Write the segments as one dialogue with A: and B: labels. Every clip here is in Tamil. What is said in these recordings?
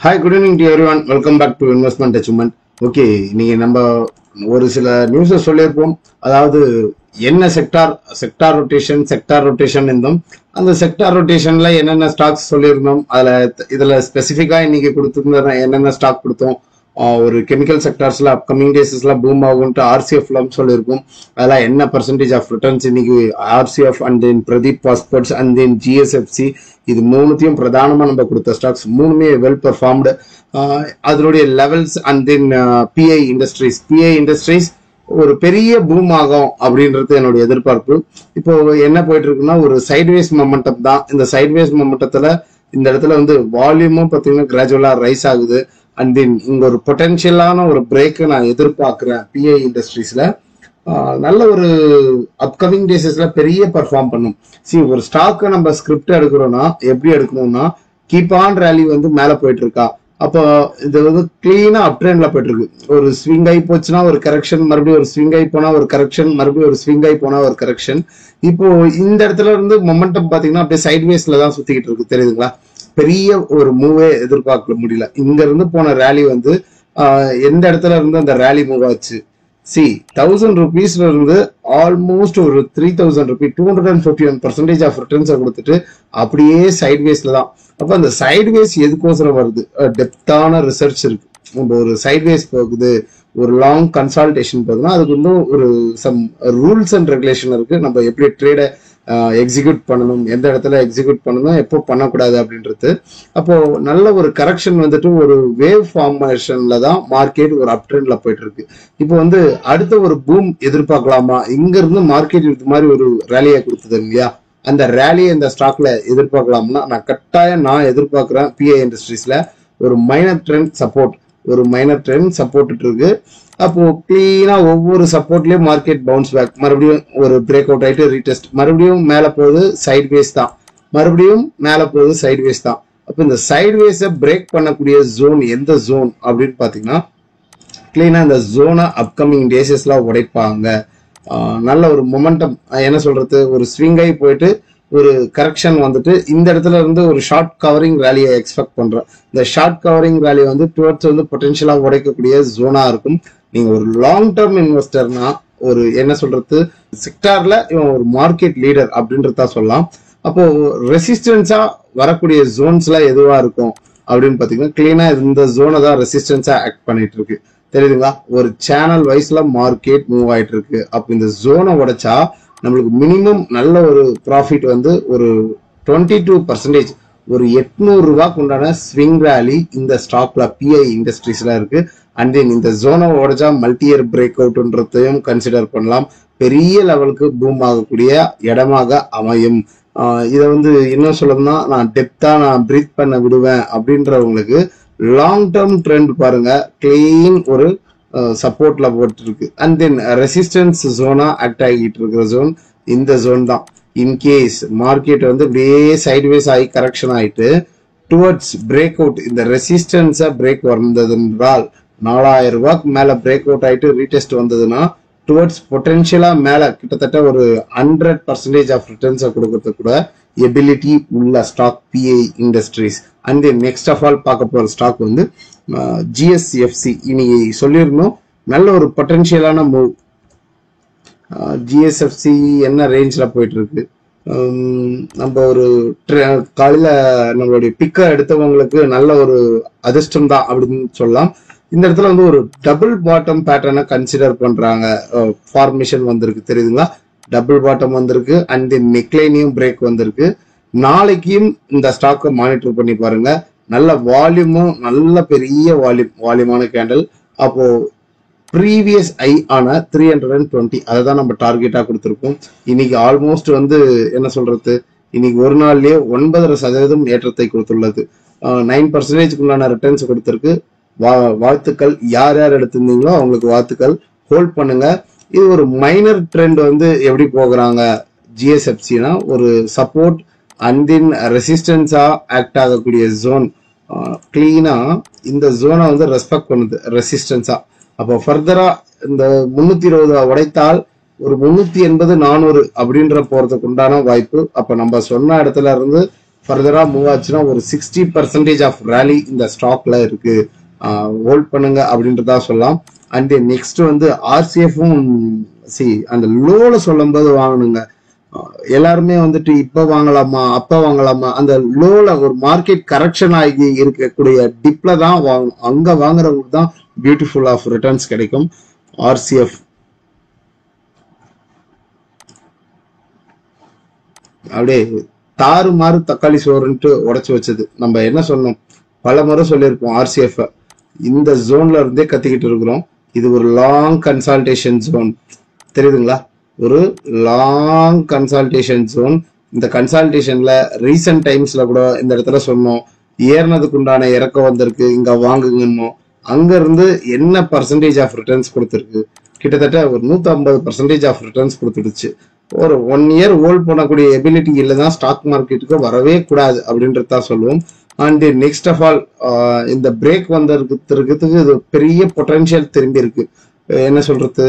A: Hi, good evening to everyone. Welcome back to Investment Achievement. Okay, நீங்க நம்ம ஒரு சில நியூஸ் சொல்லியிருப்போம். அதாவது என்ன செக்டார் ரொட்டேஷன் இருந்தோம். அந்த செக்டார் ரொட்டேஷன்ல என்னென்ன ஸ்டாக்ஸ் சொல்லியிருந்தோம். இதுல ஸ்பெசிஃபிக்கா இன்னைக்கு கொடுத்துருந்த என்னென்ன ஸ்டாக் கொடுத்தோம். ஒரு கெமிக்கல் செக்டார்ஸ்ல அப்கமிங் டேஸ்ல பூம் ஆகும்ட்டு ஆர்சிஎஃப்ல சொல்லியிருக்கோம். அதெல்லாம் என்ன பர்சன்டேஜ் ஆஃப் ரிட்டர்ன்ஸ் இன்னைக்கு RCF and then Paradeep Phosphates and then GSFC இது மூணுத்தையும் பிரதானமா நம்ம கொடுத்த ஸ்டாக்ஸ் மூணுமே வெல் பெர்ஃபார்ம்டு. அதனுடைய levels and then PI Industries ஒரு பெரிய பூம் ஆகும் அப்படின்றது என்னுடைய எதிர்பார்ப்பு. இப்போ என்ன போயிட்டு இருக்குன்னா ஒரு சைட்வேஸ் மொமெண்டம் தான். இந்த சைட்வேஸ் மொமெண்டத்துல இந்த இடத்துல வால்யூமும் பார்த்தீங்கன்னா கிராஜுவலா ரைஸ் ஆகுது. அண்ட் தென் இங்க ஒரு பொட்டன்ஷியலான ஒரு பிரேக் நான் எதிர்பார்க்கிறேன். பிஐ இண்டஸ்ட்ரீஸ்ல நல்ல ஒரு அப்கமிங் டேஸஸ்ல பெரிய பெர்ஃபார்ம் பண்ணும். ஒரு ஸ்டாக்கை நம்ம ஸ்கிரிப்ட் எடுக்கிறோம்னா எப்படி எடுக்கணும்னா கீப் ஆன் ரேலி மேல போயிட்டு இருக்கா, அப்போ இது கிளீனா அப் ட்ரெண்ட்ல போயிட்டு இருக்கு. ஒரு ஸ்விங் ஆகி போச்சுன்னா ஒரு கரெக்ஷன், மறுபடியும் ஒரு ஸ்விங் ஆகி போனா ஒரு கரெக்ஷன், மறுபடியும் ஒரு ஸ்விங் ஆகி போனா ஒரு கரெக்ஷன். இப்போ இந்த இடத்துல இருந்து மொமெண்டம் பாத்தீங்கன்னா அப்படியே சைட்வேஸ்ல தான் சுத்திக்கிட்டு இருக்கு, தெரியுதுங்களா? பெரிய ஒரு மூவே எதிர்பார்க்க முடியல. இங்க இருந்து போன ரேலி எந்த இடத்துல இருந்து அந்த ரேலி மூவ் ஆச்சு. 1000 rupeesல இருந்து ஆல்மோஸ்ட் ஒரு 3000 rupees 251% ஆஃப் ரிட்டர்ன்ஸை கொடுத்துட்டு அப்படியே சைட்வேஸ்ல தான். அப்ப அந்த சைட்வேஸ் எதுக்கோசரம் வருது? டெப்தான ரிசர்ச் இருக்கு. நம்ம ஒரு சைட்வேஸ் போகுது, ஒரு லாங் கன்சால்டேஷன் போகுதுன்னா அதுக்கு ஒரு சம் ரூல்ஸ் அண்ட் ரெகுலேஷன் இருக்கு. நம்ம எப்படி ட்ரேடை எக்ஸிக்யூட் பண்ணணும், எந்த இடத்துல எக்ஸிக்யூட் பண்ணணும், எப்போ பண்ணக்கூடாது அப்படின்றது. அப்போ நல்ல ஒரு கரெக்ஷன் ஒரு வேவ் ஃபார்மேஷன்ல தான் மார்க்கெட் ஒரு அப் ட்ரெண்ட்ல போயிட்டு இருக்கு. இப்போ அடுத்த ஒரு பூம் எதிர்பார்க்கலாமா? இங்க இருந்து மார்க்கெட் இது மாதிரி ஒரு ரேலியை கொடுத்தது இல்லையா, அந்த ரேலியை இந்த ஸ்டாக்ல எதிர்பார்க்கலாம்னா நான் எதிர்பார்க்கிறேன். பிஐ இண்டஸ்ட்ரீஸ்ல ஒரு மைனர் ட்ரெண்ட் சப்போர்ட் இருக்கு. அப்போ கிளீனா ஒவ்வொரு சப்போர்ட்லயும் மார்க்கெட் பவுன்ஸ் பேக், மறுபடியும் ஒரு பிரேக் அவுட் ஆயிட்டு ரீடெஸ்ட், மறுபடியும் மேல போகுது சைட்வேஸ் தான், அப்ப இந்த சைட்வேஸை பிரேக் பண்ணக்கூடிய ஜோன் எந்த ஜோன் அப்படின்னு பாத்தீங்கன்னா கிளீனா இந்த ஜோனை அப்கமிங் டேஸஸ்ல உடைப்பாங்க. நல்ல ஒரு மொமெண்டம், என்ன சொல்றது, ஒரு ஸ்விங் ஆகி போயிட்டு ஒரு கரெக்ஷன் இந்த இடத்துல இருந்து ஒரு ஷார்ட் கவரிங் ரேலியை எக்ஸ்பெக்ட் பண்றோம். இந்த ஷார்ட் கவரிங் ரேலி டுவர்ட்ஸ் பொட்டன்ஷியலா உடைக்கக்கூடிய ஜோனா இருக்கும். நீங்க ஒரு லாங் டேர்ம் இன்வெஸ்டர்னா ஒரு என்ன சொல்றது செக்டார்ல இவன் ஒரு மார்க்கெட் லீடர் அப்படின்றத சொல்லலாம். அப்போ ரெசிஸ்டன்ஸா வரக்கூடிய ஜோன்ஸ்ல எதுவா இருக்கும் அப்படின்னு பாத்தீங்கன்னா கிளீனா இந்த ஜோனை தான் ரெசிஸ்டன்ஸா ஆக்ட் பண்ணிட்டு இருக்கு, தெரியுதுங்களா? ஒரு சேனல் வைஸ்ல மார்க்கெட் மூவ் ஆயிட்டு இருக்கு. அப்ப இந்த ஜோனை உடைச்சா நம்மளுக்கு மினிமம் நல்ல ஒரு ப்ராஃபிட் ஒரு 22%, ஒரு 800 ரூபாய்க்கு உண்டான ஸ்விங் ரேலி இந்த ஸ்டாக்ல பிஐ இண்டஸ்ட்ரீஸ்ல இருக்கு. அண்ட் தென் இந்த ஜோனை உடைச்சா மல்டி இயர் பிரேக் அவுட்ன்றதையும் கன்சிடர் பண்ணலாம். பெரிய லெவலுக்கு பூம் ஆகக்கூடிய இடமாக அமையும். இதை இன்னும் சொல்லணும்னா நான் டெப்தா பிரீத் பண்ண விடுவேன் அப்படின்றவங்களுக்கு லாங் டேர்ம் ட்ரெண்ட் பாருங்க, கிளீன் ஒரு சப்போர்ட்ல போட்டு இருக்கு. அண்ட் தென் ரெசிஸ்டன்ஸ் ஜோனா ஆக்ட் ஆகிட்டு இருக்கிற ஜோன் இந்த ஜோன் தான். இன்கேஸ் மார்க்கெட் இப்படியே சைட்வேஸ் ஆகி கரெக்ஷன் ஆயிட்டு டுவர்ட்ஸ் பிரேக் அவுட், இந்த ரெசிஸ்டன்ஸை பிரேக் வந்தது என்றால் 4000 ரூபாய்க்கு மேல பிரேக் அவுட் ஆயிட்டு ரீடெஸ்ட் வந்ததுன்னா டுவர்ட்ஸ் பொட்டன்ஷியலா மேல கிட்டத்தட்ட ஒரு 100% ஆஃப் ரிட்டர்ன்ஸை கொடுக்கறதுக்கு கூட எபிலிட்டி உள்ள stock PI Industries. And then next of all பார்க்க போற ஸ்டாக் ஜிஎஸ்எஃப்சி. இன்னைக்கு சொல்லியிருந்தோம் நல்ல ஒரு பொட்டன்ஷியலான மூவ். ஜிஎஸ்எஃப்சி என்ன ரேஞ்ச்ல போயிட்டு இருக்கு, நம்ம ஒரு காலையில நம்மளுடைய பிக்க எடுத்தவங்களுக்கு நல்ல ஒரு அதிர்ஷ்டம் தான் அப்படின்னு சொல்லலாம். இந்த இடத்துல ஒரு டபுள் பாட்டம் பேட்டர்னை கன்சிடர் பண்றாங்க. ஃபார்மேஷன் தெரியுதுங்களா, டபுள் பாட்டம் வந்திருக்கு. அண்ட் தென் நெக்லைனையும் பிரேக் வந்திருக்கு. நாளைக்கும் இந்த ஸ்டாக்கை மானிட்டர் பண்ணி பாருங்க. நல்ல வால்யூமும் நல்ல பெரிய வால்யூமான கேண்டல். அப்போ ப்ரீவியஸ் ஐ ஆன 320 அதை தான் நம்ம டார்கெட்டா கொடுத்துருக்கோம். இன்னைக்கு ஆல்மோஸ்ட் என்ன சொல்றது, இன்னைக்கு ஒரு நாள்லயே 9.5% ஏற்றத்தை கொடுத்துள்ளது. 9% உண்டான ரிட்டர்ன்ஸ் கொடுத்திருக்கு. வாழ்த்துக்கள். யார் எடுத்திருந்தீங்களோ அவங்களுக்கு வாழ்த்துக்கள். ஹோல்ட் பண்ணுங்க. இது ஒரு மைனர் ட்ரெண்ட் எப்படி போகிறாங்க ஜிஎஸ்எஃப்சினா ஒரு சப்போர்ட் அண்ட் தென் ரெசிஸ்டன்ஸா ஆக்ட் ஆகக்கூடிய ஜோன். கிளீனா இந்த ஜோனை ரெஸ்பெக்ட் பண்ணுது ரெசிஸ்டன்ஸா. அப்போ ஃபர்தரா இந்த 320 உடைத்தால் ஒரு 380 400 அப்படின்ற போறதுக்கு உண்டான வாய்ப்பு. அப்ப நம்ம சொன்ன இடத்துல இருந்து ஃபர்தரா மூவ் ஆச்சுன்னா ஒரு 60% ஆஃப் ரேலி இந்த ஸ்டாக்ல இருக்கு. ஹோல்ட் பண்ணுங்க அப்படின்றதா சொல்லலாம். அண்ட் நெக்ஸ்ட் வந்து ஆர்சிஎஃப்பும் அந்த லோல சொல்லும் போது வாங்கணுங்க. எல்லாருமே வந்துட்டு இப்ப வாங்கலாமா அப்ப வாங்கலாமா, அந்த லோல ஒரு மார்க்கெட் கரெக்ஷன் ஆகி இருக்கக்கூடிய டிப்ல தான் வாங்கணும். அங்க வாங்குறவங்களுக்கு தான் பியூட்டிஃபுல் ஆஃப் ரிட்டர்ன்ஸ் கிடைக்கும். ஆர்சிஎஃப் அப்படியே தாறுமாறு தக்காளி சோறுன்ட்டு உடைச்சு வச்சது. நம்ம என்ன சொன்னோம், பல முறை சொல்லியிருப்போம். ஆர்சிஎஃப் இந்த ஜோன்ல இருந்தே கத்திக்கிட்டு இருக்கிறோம். இது ஒரு லாங் கன்சால்டேஷன் ஜோன், தெரியுதுங்களா? ஒரு லாங் கன்சால்டேஷன் ஜோன். இந்த கன்சால்டேஷன்ல ரீசன்ட் டைம்ஸ்ல கூட இந்த இடத்துல சொன்னோம், ஏறினதுக்கு உண்டான இறக்கம் வந்திருக்கு, இங்க வாங்குங்கன்னு. அங்க இருந்து என்ன பர்சன்டேஜ் ஆஃப் ரிட்டர்ன்ஸ் கொடுத்துருக்கு, கிட்டத்தட்ட ஒரு 150% ஆஃப் ரிட்டர்ன்ஸ் கொடுத்துடுச்சு. ஒரு 1 இயர் ஹோல்ட் பண்ணக்கூடிய எபிலிட்டி இல்லைதான் ஸ்டாக் மார்க்கெட்டுக்கு வரவே கூடாது அப்படின்றத சொல்லுவோம். அண்ட் நெக்ஸ்ட் ஆஃப் ஆல் இந்த பிரேக் வந்திருக்கிறதுக்கு இது பெரிய பொட்டன்ஷியல் திரும்பி இருக்கு. என்ன சொல்றது,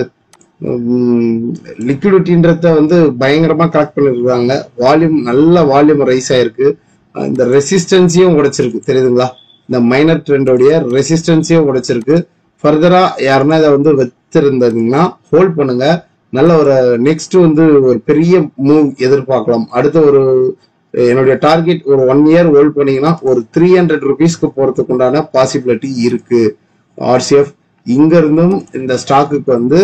A: லிக்விடிட்டின்றத வந்து பயங்கரமா கலெக்ட் பண்ணிருக்காங்க. வால்யூம் நல்ல வால்யூம் ரைஸ் ஆயிருக்கு. இந்த ரெசிஸ்டன்ஸையும் உடைச்சிருக்கு, தெரியுதுங்களா? இந்த மைனர் ட்ரெண்டோடைய ரெசிஸ்டன்ஸையும் உடைச்சிருக்கு. ஃபர்தரா யாருன்னா இதை வந்து வச்சிருந்தீங்கன்னா ஹோல்ட் பண்ணுங்க. நல்ல ஒரு நெக்ஸ்ட் வந்து ஒரு பெரிய மூவ் எதிர்பார்க்கலாம். அடுத்த ஒரு என்னுடைய டார்கெட் ஒரு 1 இயர் ஹோல்ட் பண்ணீங்கன்னா ஒரு 300 rupeesக்கு போறதுக்கு உண்டான பாசிபிலிட்டி இருக்கு. ஆர்சிஎஃப் இங்க இருந்தும் இந்த ஸ்டாக்குக்கு வந்து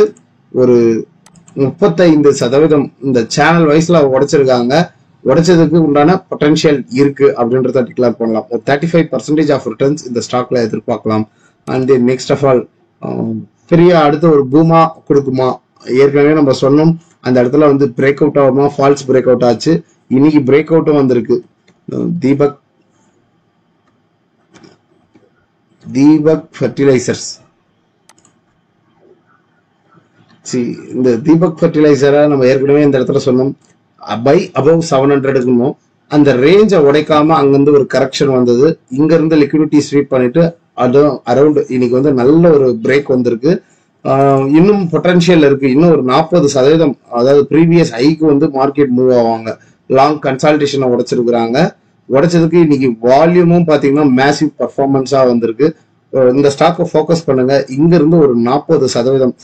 A: ஒரு 35% இந்த சேனல் வைஸ்ல உடைச்சிருக்காங்க. உடைச்சதுக்கு உண்டான பொட்டன்ஷியல் இருக்கு அப்படின்றத டிக்ளேர் பண்ணலாம். ஒரு 35% ஆஃப் ரிட்டர்ன்ஸ் இந்த ஸ்டாக்ல எதிர்பார்க்கலாம். அண்ட் நெக்ஸ்ட் ஆஃப் ஆல் பெரிய அடுத்த ஒரு பூமா கொடுக்குமா, ஏற்கனவே நம்ம சொன்னோம். அந்த இடத்துல வந்து பிரேக் அவுட் ஆகுமா, ஃபால்ஸ் பிரேக் அவுட் ஆச்சு. இன்னைக்கு பிரேக் அவுட்டும் வந்திருக்கு. தீபக் ஃபெர்டிலைசர்ஸ், இந்த தீபக் ஃபெர்டிலைசரை நம்ம ஏற்கனவே இந்த இடத்துல சொன்னோம், பை அபவ் 700 இருக்கணும். அந்த ரேஞ்சை உடைக்காம அங்கிருந்து ஒரு கரெக்ஷன் வந்தது. இங்க இருந்து லிக்விடிட்டி ஸ்வீப் பண்ணிட்டு அதுவும் அரௌண்ட் இன்னைக்கு வந்து நல்ல ஒரு பிரேக் வந்திருக்கு. இன்னும் பொட்டன்ஷியல் இருக்கு. இன்னும் ஒரு 40%, அதாவது ப்ரீவியஸ் ஹைக்கு வந்து மார்க்கெட் மூவ் ஆவாங்க. லாங் கன்சால்டேஷனை உடைச்சிருக்கிறாங்க. உடைச்சதுக்கு இன்னைக்கு வால்யூமும் பாத்தீங்கன்னா மேசிவ் பர்ஃபார்மன்ஸா வந்திருக்கு. இந்த ஸ்டாக்கை ஃபோக்கஸ் பண்ணுங்க. இங்க இருந்து ஒரு 40%,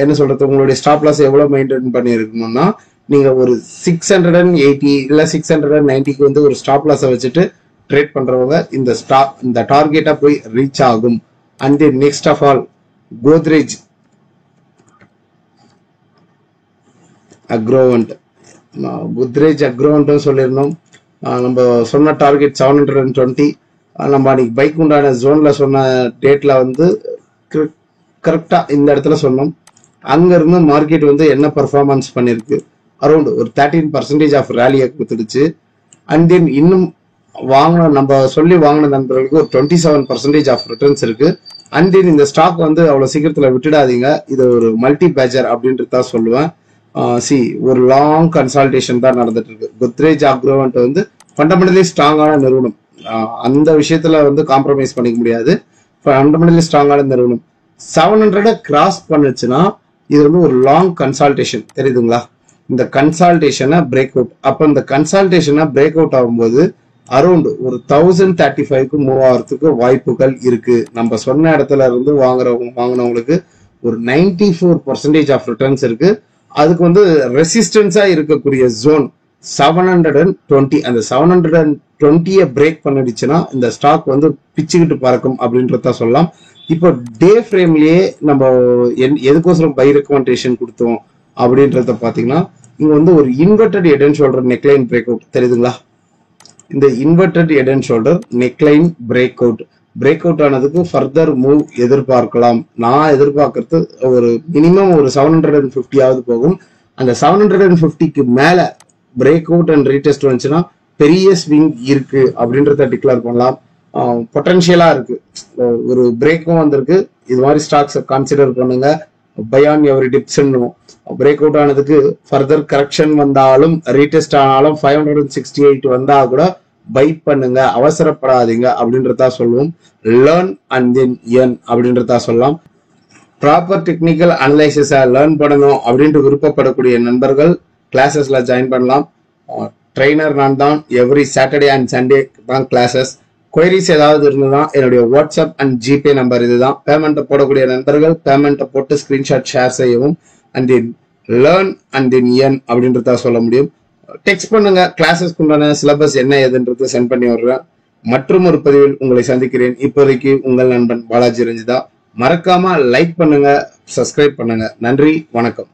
A: என்ன சொல்றது, உங்களுடைய ஸ்டாப் லாஸ் எவ்வளவு மெயின்டைன் பண்ணி இருக்கணும்னா, நீங்க ஒரு 680 இல்ல 690க்கு வந்து ஒரு ஸ்டாப் லாஸை வச்சுட்டு ட்ரேட் பண்றவங்க இந்த டார்கெட்டா போய் ரீச் ஆகும். And next of all Godrej Agrovet, சொல்லியிருந்தோம். நம்ம சொன்ன டார்கெட் 720. நம்ம அன்னைக்கு பைக் உண்டான ஜோன்ல சொன்ன டேட்ல வந்து கரெக்டா இந்த இடத்துல சொன்னோம். அங்க இருந்து மார்க்கெட் வந்து என்ன பர்ஃபார்மன்ஸ் பண்ணிருக்கு, அரௌண்ட் ஒரு 13% ஆஃப் ரேலியை கொடுத்துடுச்சு. அண்ட் தென் இன்னும் நம்ம சொல்லி வாங்கின நண்பர்களுக்கு ஒரு 27% ஆஃப் ரிட்டர்ன்ஸ் இருக்கு. அண்ட் தென் இந்த ஸ்டாக் வந்து அவ்வளவு சீக்கிரத்துல விட்டுடாதீங்க. இது ஒரு மல்டி பேஜர் அப்படின்றத சொல்லுவேன். ஒரு லாங் கன்சால்டேஷன் தான் நடந்துட்டு இருக்கு. கோத்ரேஜ் அக்ரோவன்ட் வந்து ஃபண்டமெண்டலி ஸ்ட்ராங்கான நிறுவனம். அந்த விஷயத்துல வந்து காம்ப்ரமைஸ் பண்ணிக்க முடியாது. ஃபண்டமெண்டலி ஸ்ட்ராங்கான நிறுவனம். 700 கிராஸ் பண்ணுச்சுன்னா இது வந்து ஒரு லாங் கன்சால்டேஷன், தெரியுதுங்களா? இந்த கன்சால்டேஷனை பிரேக் அவுட், அப்ப இந்த கன்சால்டேஷனை பிரேக் அவுட் ஆகும்போது அரௌண்ட் ஒரு 1035க்கு மூவ் ஆகிறதுக்கு வாய்ப்புகள் இருக்கு. நம்ம சொன்ன இடத்துல இருந்து வாங்கினவங்களுக்கு ஒரு 94% ஆஃப் ரிட்டர்ன்ஸ் இருக்கு. அதுக்கு வந்து ரெசிஸ்டன்ஸா இருக்கக்கூடிய ஜோன் 720. அந்த 720 பிரேக் பண்ணிடுச்சுன்னா இந்த ஸ்டாக் வந்து பிச்சுக்கிட்டு பறக்கும் அப்படின்றத சொல்லலாம். இப்போ டே ஃப்ரேம்லயே நம்ம எதுக்கோசரம் பை ரெக்கமெண்டேஷன் கொடுத்தோம் அப்படின்றத பாத்தீங்கன்னா, இங்க வந்து ஒரு inverted head and shoulder neckline break out, தெரியுதுங்களா? இந்த inverted head and shoulder neckline break out ஆனதுக்கு ஃபர்தர் மூவ் எதிர்பார்க்கலாம். நான் எதிர்பார்க்கறது ஒரு மினிமம் ஒரு 750 போகும். அந்த 750க்கு மேல பிரேக் அவுட் அண்ட் ரீடெஸ்ட் வந்துச்சுன்னா பெரிய ஸ்விங் இருக்கு அப்படின்றத டிக்ளேர் பண்ணலாம். பொட்டன்ஷியலா இருக்கு. ஒரு பிரேக்கும் வந்திருக்கு. இது மாதிரி ஸ்டாக்ஸ் கன்சிடர் பண்ணுங்க. Buy on every dips. Break out ஆனதுக்கு ஃபர்தர் கரெக்ஷன் வந்தாலும் ரீடெஸ்ட் ஆனாலும் 568 வந்தா கூட பை பண்ணுங்க, அவசரப்படாதீங்க அப்படின்றதா சொல்லுவோம். லேர்ன் அண்ட் தென் ஏர்ன் அப்படின்றதா சொல்லலாம். ப்ராப்பர் டெக்னிக்கல் அனலைசிஸை லேர்ன் பண்ணணும் அப்படின்ட்டு விருப்பப்படக்கூடிய நண்பர்கள் கிளாஸஸ்ல ஜாயின் பண்ணலாம். ட்ரெயினர் நான் தான். எவ்ரி சாட்டர்டே அண்ட் சண்டே தான் கிளாஸஸ். கொயரிஸ் ஏதாவது இருந்ததுதான் என்னுடைய வாட்ஸ்அப் அண்ட் ஜிபே நம்பர் இதுதான். பேமெண்ட் போடக்கூடிய நண்பர்கள் பேமெண்ட்டை போட்டு ஸ்கிரீன்ஷாட் ஷேர் செய்யவும். And then learn and then earn அப்படின்றத சொல்ல முடியும். டெக்ஸ்ட் பண்ணுங்க. கிளாஸஸ்க்கு உண்டான சிலபஸ் என்ன ஏதுன்றது சென்ட் பண்ணி விடுறேன். மற்றும் ஒரு பதிவில் உங்களை சந்திக்கிறேன். இப்போதைக்கு உங்கள் நண்பன் பாலாஜி ரஞ்சிதா. மறக்காம லைக் பண்ணுங்க, சப்ஸ்கிரைப் பண்ணுங்க. நன்றி, வணக்கம்.